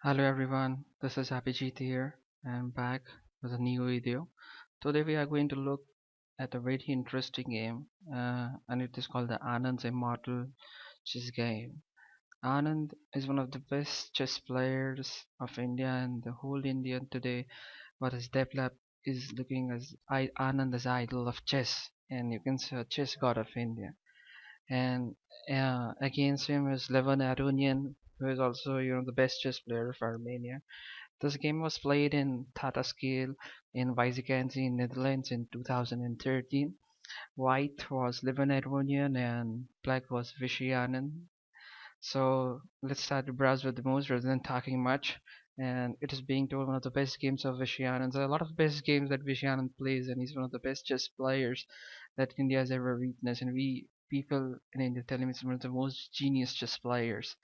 Hello everyone, this is Abhijit here. I'm back with a new video. Today we are going to look at a very interesting game and it is called the Anands Immortal chess game. Anand is one of the best chess players of India and the whole India today what is developed is looking as Anand as idol of chess and you can say a chess god of India. And against him is Levon Aronian who is also the best chess player of Armenia. This game was played in Tata scale in Wijk-aan-Zee, Netherlands in 2013. White was Levon Aronian and black was Vishy. So let's start to browse with the most rather than talking much. And it is being told one of the best games of Vishy. There are a lot of best games that Vishy plays, and he's one of the best chess players that India has ever witnessed. And we people in India tell him he's one of the most genius chess players.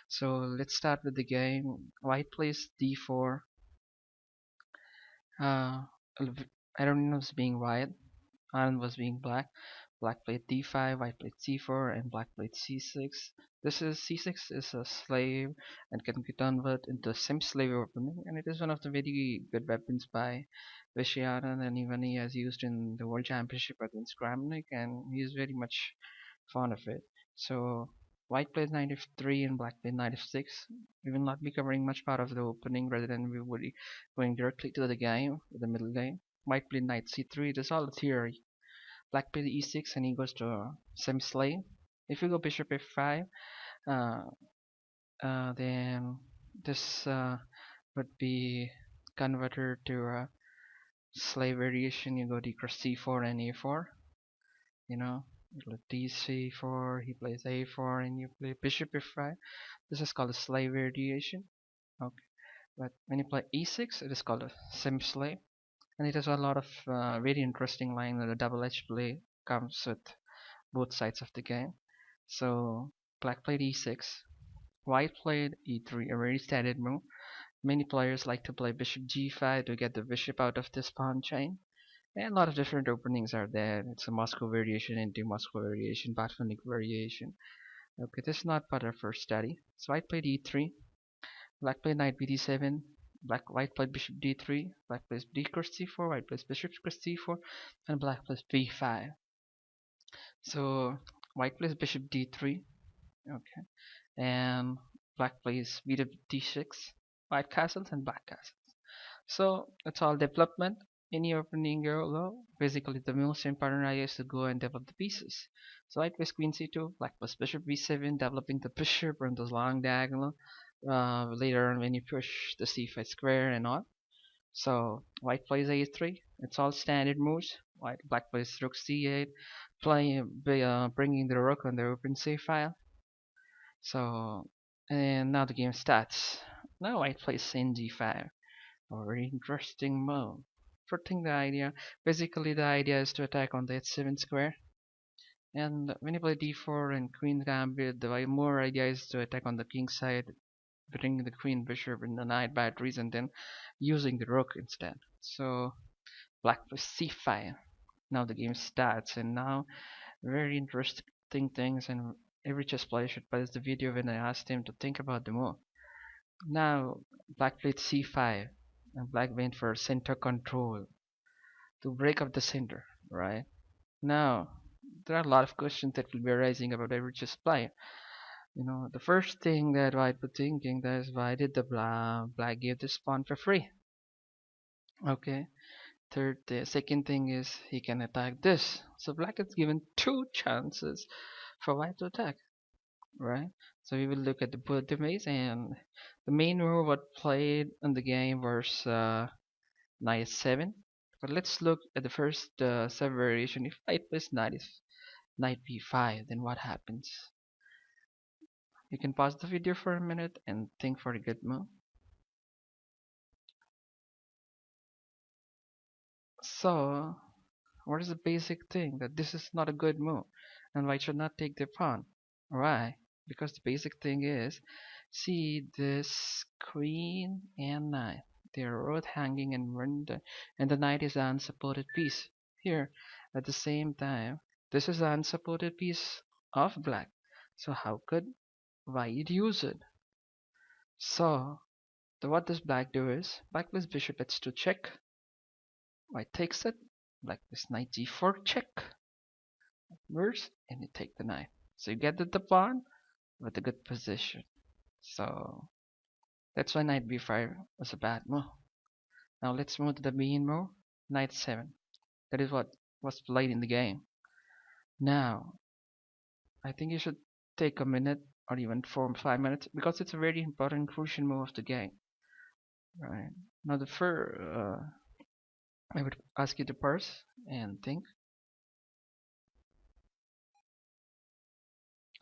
So let's start with the game. White plays d4. Uh, Aronian was being white, Anand was being black. Black played d5, white played c4, and black played c6. This is c6 is a slave and can be converted into a sim-slave opening, and it is one of the very good weapons by Vishayanan, and even he has used in the World Championship against Kramnik, and he is very much fond of it. So white played knight f3 and black played knight f6. We will not be covering much part of the opening rather than we would be going directly to the game, the middle game. White played knight c3, it is all a theory. Black played e6 and he goes to semi-slave. If you go bishop f5, uh, then this would be converted to a slave variation. You go d cross c4 and a4. You know, d4, he plays a4, and you play bishop f5. This is called a slave variation. Okay, but when you play e6, it is called a semi-slave, and it has a lot of very interesting line that a double-edged play comes with both sides of the game. So black played e6, white played e3, a very standard move. Many players like to play bishop g5 to get the bishop out of this pawn chain. And a lot of different openings are there. It's a Moscow variation, anti-Moscow variation, Batvanik variation. Okay, this is not part of our study. So white played e3, black played knight bd7, white played bishop d3, black plays d cross c4, white plays bishop cross c4, and black plays b5. So white plays bishop d3, okay, and black plays bishop d6, white castles and black castles. So it's all development. Any opening go, basically the most important idea is to go and develop the pieces. So white plays queen c2, black plays bishop b7, developing the bishop and those long diagonal. Later on when you push the c5 square and all. So white plays a3. It's all standard moves. Black plays rook c8, bringing the rook on the open c file. So and now the game starts. Now white plays in g5. A very interesting move. Furthering the idea, basically the idea is to attack on the h7 square. And when you play d4 and queen gambit, the more idea is to attack on the king side, putting the queen, bishop, and the knight batteries, and then using the rook instead. So black plays c5. Now the game starts, and now very interesting things, and every chess player should pause the video when I asked him to think about the move. Now black played c5, and black went for center control to break up the center, right? Now there are a lot of questions that will be arising about every chess player. The first thing that white was thinking that is why did the black give this pawn for free? Okay. The second thing is he can attack this. So black is given two chances for white to attack, right? So we will look at the both the maze and the main move what played in the game was knight 7. But let's look at the first sub variation. If white plays knight b5, then what happens? You can pause the video for a minute and think for a good move. So, what is the basic thing that this is not a good move and white should not take the pawn? Why? Because the basic thing is, see this queen and knight. They are both hanging and the knight is an unsupported piece. Here, at the same time, this is the unsupported piece of black. So how could white use it? So So what does black do is, black plays bishop h2 check, white takes it, black plays knight g4 check, moves, and you take the knight. So you get the pawn with a good position. So that's why knight b5 was a bad move. Now let's move to the main move, knight 7. That is what was played in the game. Now, I think you should take a minute or even 4 or 5 minutes because it's a very important crucial move of the game. Right. Now the first, I would ask you to pause and think.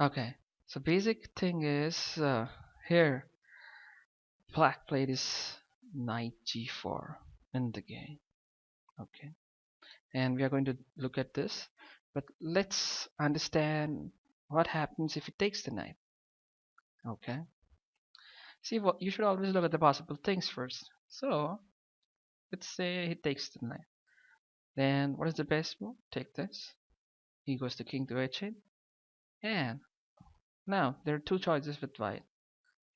Okay. So basic thing is here black played is knight g4 in the game. Okay. And we are going to look at this, but let's understand what happens if it takes the knight. Okay. See, what you should always look at the possible things first. So let's say he takes the knight. Then what is the best move? Take this. He goes to king to h8. And now there are two choices with white.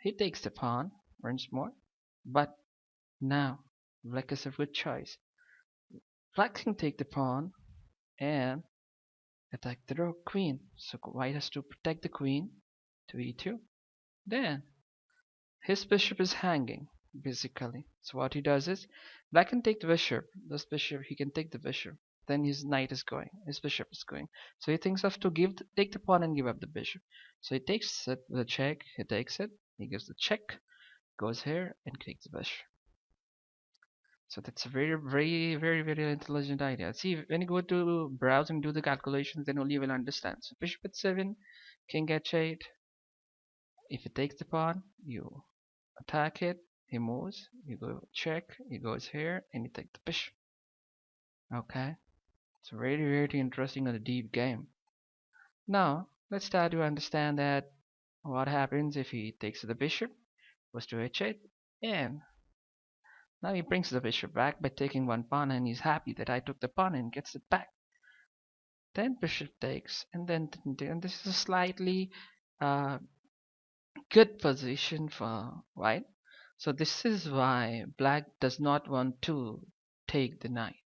He takes the pawn once more. But now black is a good choice. Black can take the pawn and attack the rook queen. So white has to protect the queen to e2. Then his bishop is hanging basically. So what he does is black can take the bishop. This bishop he can take the bishop. Then his knight is going. His bishop is going. So he thinks of to take the pawn and give up the bishop. So he takes it with a check. He takes it. He gives the check. Goes here and takes the bishop. So that's a very intelligent idea. See, when you go to browse and do the calculations, then only you will understand. So bishop at 7, king h8. If it takes the pawn, you attack it. He moves. You go check. He goes here, and you take the bishop. Okay. It's very interesting and a deep game. Now let's try to understand that what happens if he takes the bishop, goes to h8, and now he brings the bishop back by taking one pawn, and he's happy that I took the pawn and gets it back. Then bishop takes, and this is a slightly uh, good position for white. So this is why black does not want to take the knight,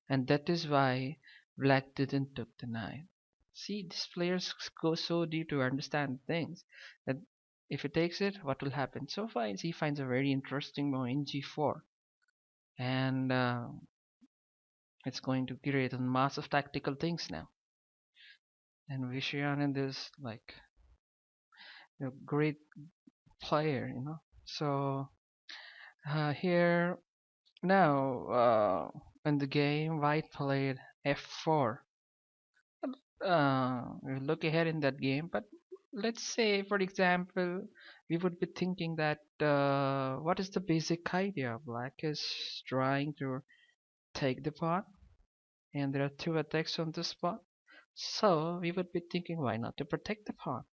and that is why black didn't took the knight. See, these players go so deep to understand things that if he takes it, what will happen? So far, he finds a very interesting move in g4, and it's going to create a mass of tactical things now. And Vishy Anand is like a great player, you know. So here now in the game, white played f4. We look ahead in that game, but let's say, for example, we would be thinking that what is the basic idea? Black is trying to take the pawn, and there are two attacks on this pawn. So we would be thinking, why not to protect the pawn?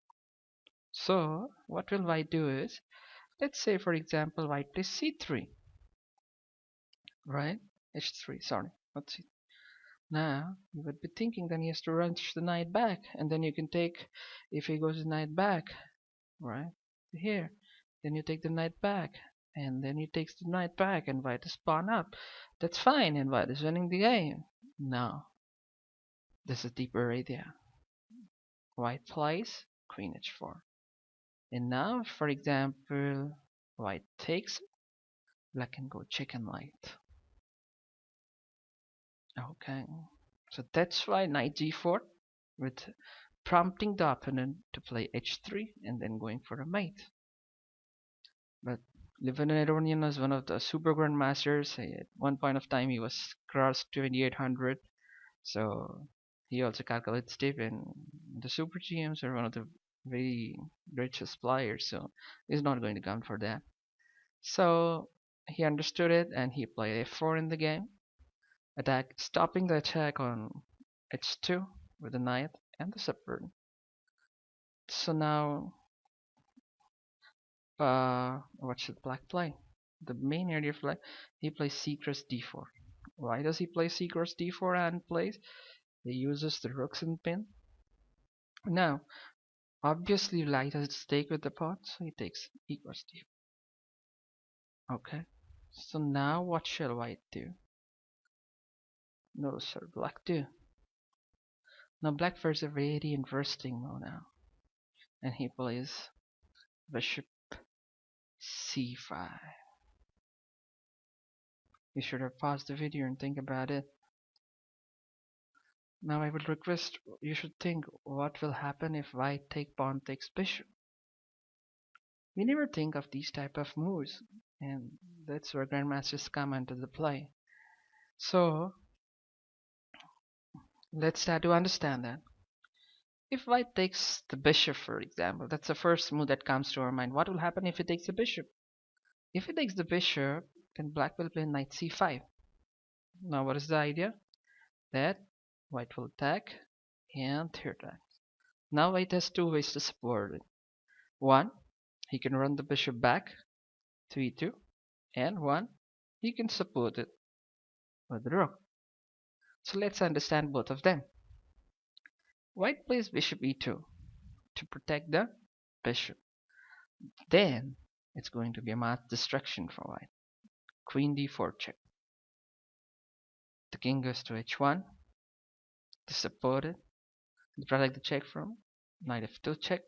So what will white do is, let's say for example white plays c3, right? h3, sorry, not c. Now you would be thinking then he has to run the knight back, and then you can take, if he goes the knight back, right here, then you take the knight back, and then he takes the knight back, and white is pawn up. That's fine, and white is winning the game. Now this is a deeper idea. White plays queen h4. And now, for example, white takes, black can go check and white. Okay, so that's why knight g4 with prompting the opponent to play h3 and then going for a mate. But Levon Aronian was one of the super grandmasters. At one point of time, he was crossed 2800. So he also calculates deep, and the super GMs are one of the very richest players. So he's not going to count for that. So he understood it, and he played f4 in the game, attack, stopping the attack on h2 with the knight and the subvert. So now, what should black play? The main area of black, he plays c cross d4. Why does he play c cross d4 and plays? He uses the rooks and pin. Now, obviously, light has a stake with the pawn, so he takes e cross d4. Okay. So now what shall white do? No, sir, black do. Now black fares a very interesting move now. And he plays bishop c5. You should have paused the video and think about it. Now I would request you should think what will happen if white take pawn takes bishop. We never think of these type of moves, and that's where grandmasters come into the play. So let's try to understand that. If white takes the bishop, for example, that's the first move that comes to our mind. What will happen if he takes the bishop? If he takes the bishop, then black will play knight c5. Now what is the idea? That white will attack and third attack. Now white has two ways to support it. One, he can run the bishop back to e2, and one, he can support it with the rook. So let's understand both of them. White plays bishop e2 to protect the bishop. Then it's going to be a mass destruction for white. Queen d4 check. The king goes to h1 to support it, to protect the check from knight f2 check.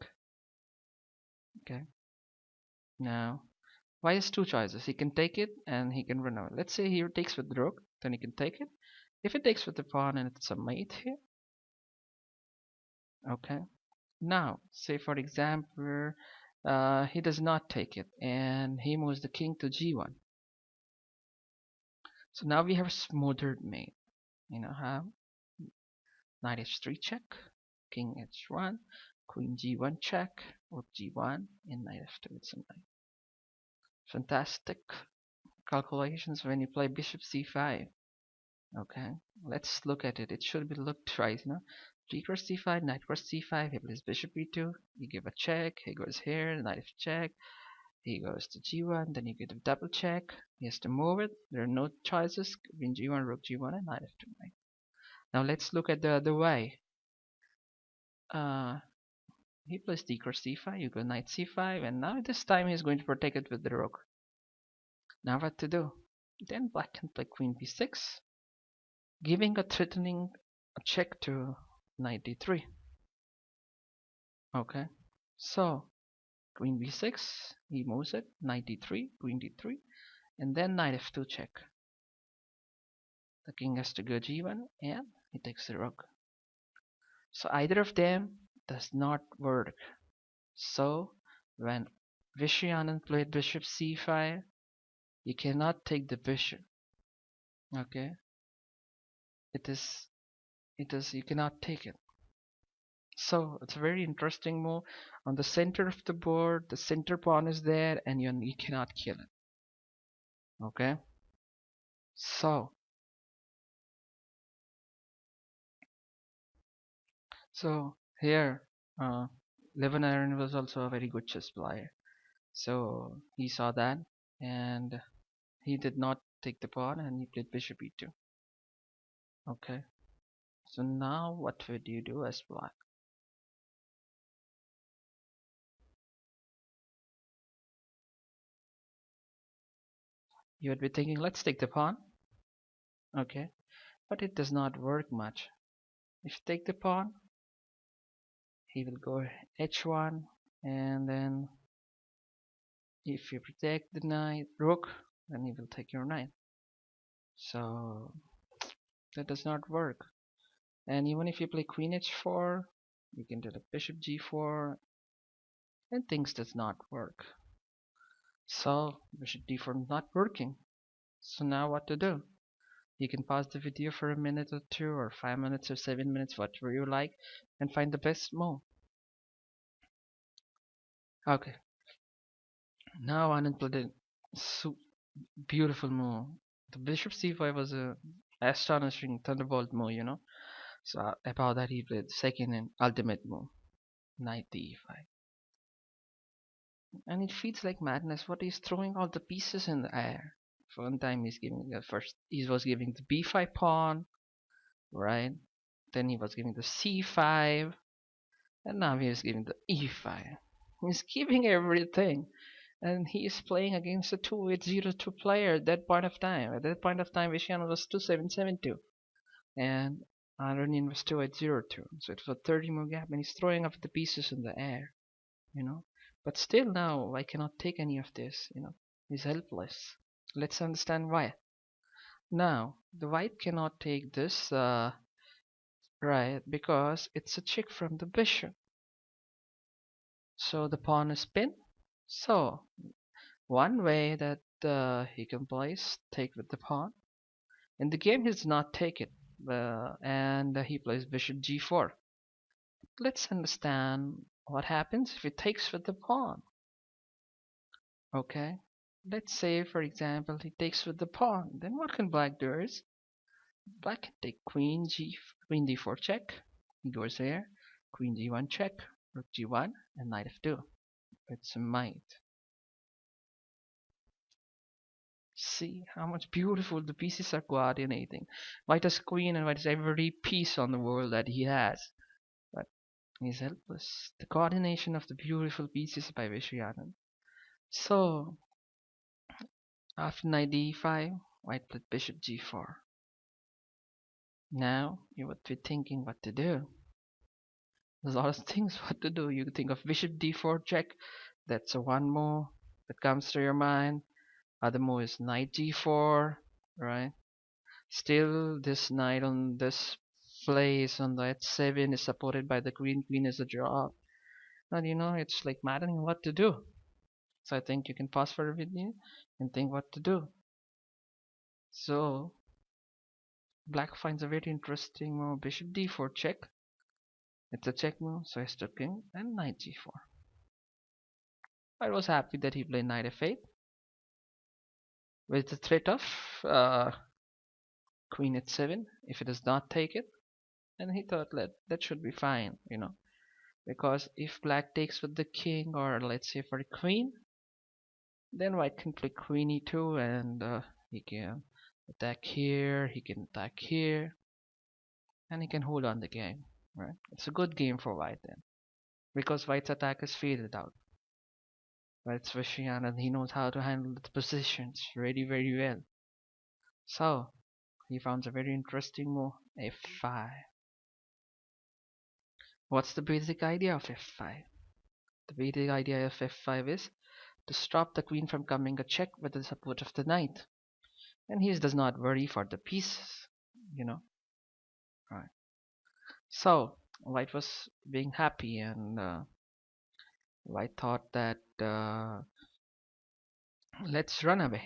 Okay. Now white has two choices. He can take it and he can run away. Let's say he takes with the rook, then he can take it. If he takes with the pawn and it's a mate here, okay. Now, say for example, he does not take it and he moves the king to g1. So now we have a smothered mate. You know how? Knight h3 check, king h1, queen g1 check, rook g1, and knight f2. It's a knight. Fantastic calculations when you play bishop c5. Okay, let's look at it. It should be looked right, no? G cross c5, knight cross c5, he plays bishop e2, you give a check, he goes here, knight f check, he goes to g1, then you get a double check, he has to move it, there are no choices, queen g1, rook g1, and knight f2. Knight. Now let's look at the other way. He plays d cross c5, you go knight c5, and now this time he's going to protect it with the rook. Now what to do? Then black can play queen b6, giving a threatening check to knight d3. Okay, so queen b6, he moves it, knight d3, queen d3, and then knight f2 check. The king has to go g1 and he takes the rook. So either of them does not work. So when Vishy Anand played bishop c5, you cannot take the bishop. Okay, it is you cannot take it. So it's a very interesting move. On the center of the board, the center pawn is there and you cannot kill it. Okay, so here Levon Aronian was also a very good chess player. So he saw that and he did not take the pawn and he played bishop e2. Okay, so now what would you do as black? You would be thinking, let's take the pawn. Okay, but it does not work much. If you take the pawn, he will go h1, and then if you protect the knight rook, then he will take your knight. So that does not work. And even if you play queen h4, you can do the bishop g4, and things does not work. So bishop d4 not working. So now what to do? You can pause the video for a minute or two, or 5 minutes or 7 minutes, whatever you like, and find the best move. Okay, now Anand played a beautiful move. The bishop c5 was a astonishing thunderbolt move, you know. So about that he played second and ultimate move, knight d5, and it feels like madness. What he's throwing all the pieces in the air. For one time he's giving the first, he was giving the b5 pawn, right? Then he was giving the c5, and now he is giving the e5. He's giving everything. and he is playing against a 2802 player at that point of time. At that point of time, Vishy was 2772, and Aronian was 2802. So it was a 30 move gap, and he's throwing up the pieces in the air, you know. But still now, I cannot take any of this, you know. He's helpless. Let's understand why. Now, the white cannot take this, right, because it's a check from the bishop. So the pawn is pinned. So one way that he can play is take with the pawn. In the game, he does not take it, and he plays bishop g4. Let's understand what happens if he takes with the pawn. Okay, let's say for example he takes with the pawn. Then what can black do is black can take queen d4 check. He goes there, queen g1 check, rook g1, and knight f2. It's a mate. See how much beautiful the pieces are coordinating. White has queen and white has every piece on the world that he has. But he's helpless. The coordination of the beautiful pieces by Vishy. So after knight d5, white played bishop g4. Now you would be thinking what to do. There's a lot of things what to do. You could think of bishop d4 check. That's a one move that comes to your mind. Other move is knight g4, right? Still, this knight on this place on the h7 is supported by the queen. Queen is a drop. And you know, it's like maddening what to do. So I think you can pause for a video and think what to do. So black finds a very interesting move. Bishop d4 check. It's a check move, so he took king and knight g4. I was happy that he played knight f8 with the threat of queen h7 if it does not take it, and he thought that should be fine, you know, because if black takes with the king or let's say for a queen, then white can play queen e2 and he can attack here, he can attack here, and he can hold on the game, right? It's a good game for white then, because white's attack is faded out. But it's Vishy and he knows how to handle the positions very very well. So he found a very interesting move, f5. What's the basic idea of f5? The basic idea of f5 is to stop the queen from coming a check with the support of the knight. And he does not worry for the pieces, you know. Right. So white was being happy, and white thought that let's run away,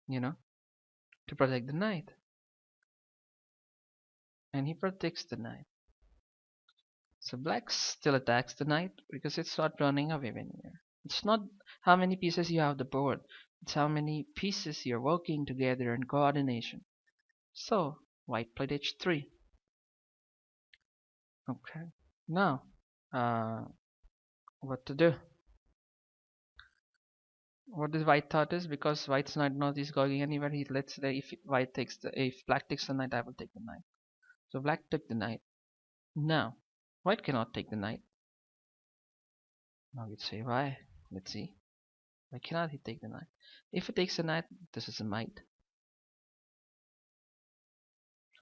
you know, to protect the knight. And he protects the knight. So black still attacks the knight because it's not running away anywhere. It's not how many pieces you have the board, it's how many pieces you're working together in coordination. So white played h3. Okay. Now, what to do? What is white thought is, because white's knight not is going anywhere, he lets the if black takes the knight, I will take the knight. So black took the knight. Now, white cannot take the knight. Now you'd say why? Let's see. Why cannot he take the knight? If he takes the knight, this is a mate.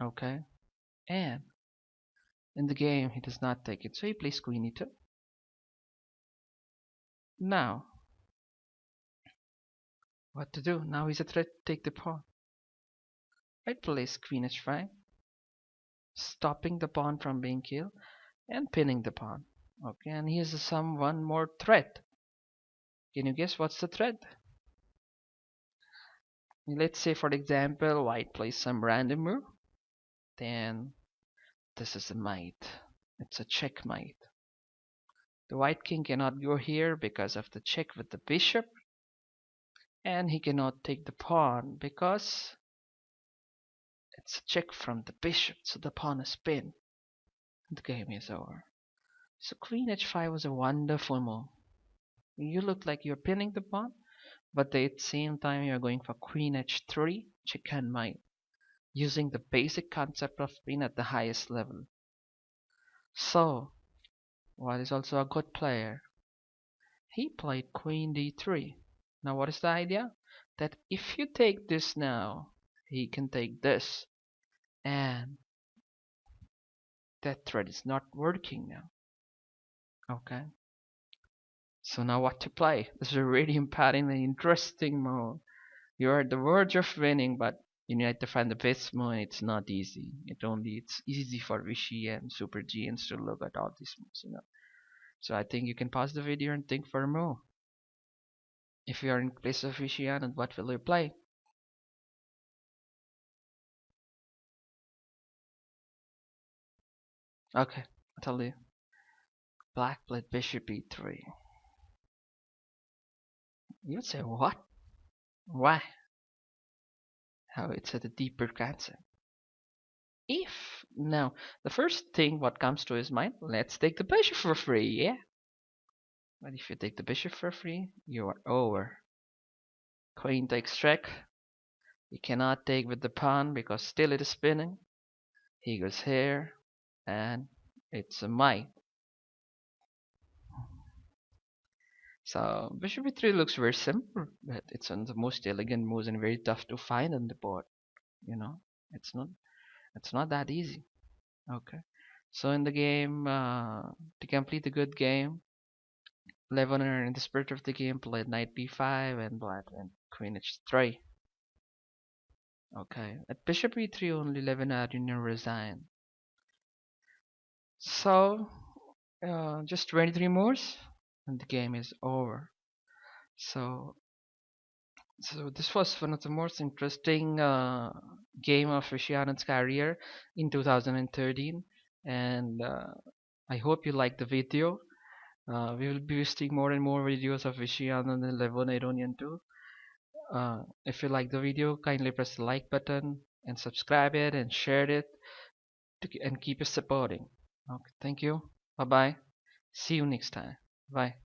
Okay. And in the game he does not take it, so he plays queen e2. Now, what to do? Now he's a threat to take the pawn. White plays queen h5, stopping the pawn from being killed and pinning the pawn. Okay, and here's some one more threat. Can you guess what's the threat? Let's say for example white plays some random move, then this is a mate. It's a checkmate. The white king cannot go here because of the check with the bishop, and he cannot take the pawn because it's a check from the bishop, so the pawn is pinned. The game is over. So queen h5 was a wonderful move. You look like you're pinning the pawn, but at the same time you're going for queen h3, check and mate, using the basic concept of pin at the highest level. So while he's also a good player, He played queen d3. Now what is the idea? That if you take this now, he can take this, and that threat is not working now. Okay. So now what to play? This is a really important and interesting move. You're at the verge of winning, but you need to find the best move. It's not easy. It's easy for Vishy and Super Giants to look at all these moves. So I think you can pause the video and think for a move. If you are in place of Vishy, and what will you play? Okay, I'll tell you. Black played Bishop e3. You would say what? Why? How it's at a deeper concept. If now the first thing what comes to his mind, let's take the bishop for free, yeah? But if you take the bishop for free, you are over. Queen takes check. He cannot take with the pawn because still it is spinning. He goes here, and it's a mite. So bishop e3 looks very simple, but it's one of the most elegant moves and very tough to find on the board. You know, it's not it's not that easy. Okay. So in the game, to complete a good game, Levon Aronian in the spirit of the game played knight b5 and black went queen h3. Okay, at bishop e3 only Levon Aronian resigned. So just 23 moves and the game is over. So this was one of the most interesting game of Vishy Anand's career in 2013, and I hope you liked the video. We will be posting more and more videos of Vishy Anand and Levon Aronian too. If you like the video, kindly press the like button and subscribe it and share it and keep us supporting. Okay, thank you. Bye bye. See you next time. Bye.